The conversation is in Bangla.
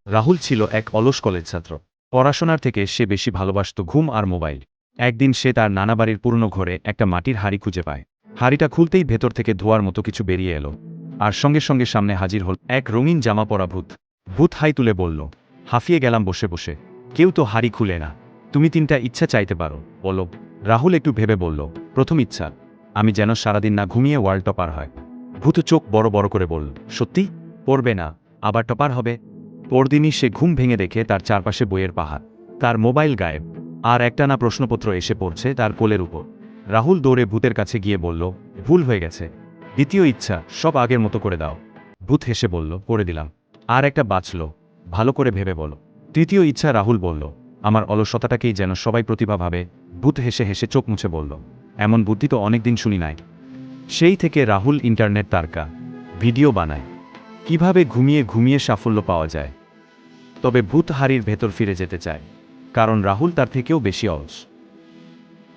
রাহুল ছিল এক অলস কলেজ ছাত্র। পড়াশোনার থেকে সে বেশি ভালোবাসত ঘুম আর মোবাইল। একদিন সে তার নানাবাড়ির পুরনো ঘরে একটা মাটির হাঁড়ি খুঁজে পায়। হাঁড়িটা খুলতেই ভেতর থেকে ধোঁয়ার মতো কিছু বেরিয়ে এলো। আর সঙ্গে সঙ্গে সামনে হাজির হল এক রঙিন জামা পরা ভূত। ভূত হাই তুলে বলল, হাঁফিয়ে গেলাম বসে বসে। কেউ তো হাঁড়ি খুলে না। তুমি 3টা ইচ্ছা চাইতে পারো, বলো। রাহুল একটু ভেবে বলল, প্রথম ইচ্ছা, আমি যেন সারাদিন না ঘুমিয়ে ওয়ার্ল্ড টপার হয়। ভূত চোখ বড় বড় করে বলল, সত্যি? পড়বে না, আবার টপার হবে? পরদিনই সে ঘুম ভেঙে দেখে তার চারপাশে বইয়ের পাহাড়। তার মোবাইল গায়েব। আর একটানা প্রশ্নপত্র এসে পড়ছে তার কোলের উপর। রাহুল দৌড়ে ভূতের কাছে গিয়ে বলল, ভুল হয়ে গেছে। দ্বিতীয় ইচ্ছা, সব আগের মতো করে দাও। ভূত হেসে বলল, করে দিলাম। আর একটা বাঁচল, ভালো করে ভেবে বলো। তৃতীয় ইচ্ছা, রাহুল বলল, আমার অলসতাটাকেই যেন সবাই প্রতিভা ভাবে। ভূত হেসে হেসে চোখ মুছে বলল, এমন বুদ্ধি তো অনেকদিন শুনি নাই। সেই থেকে রাহুল ইন্টারনেট তারকা, ভিডিও বানায় কিভাবে ঘুমিয়ে ঘুমিয়ে সাফল্য পাওয়া যায়। তবে ভূত হাড়ির ভেতর ফিরে যেতে চায়, কারণ রাহুল তার থেকেও বেশি অলস।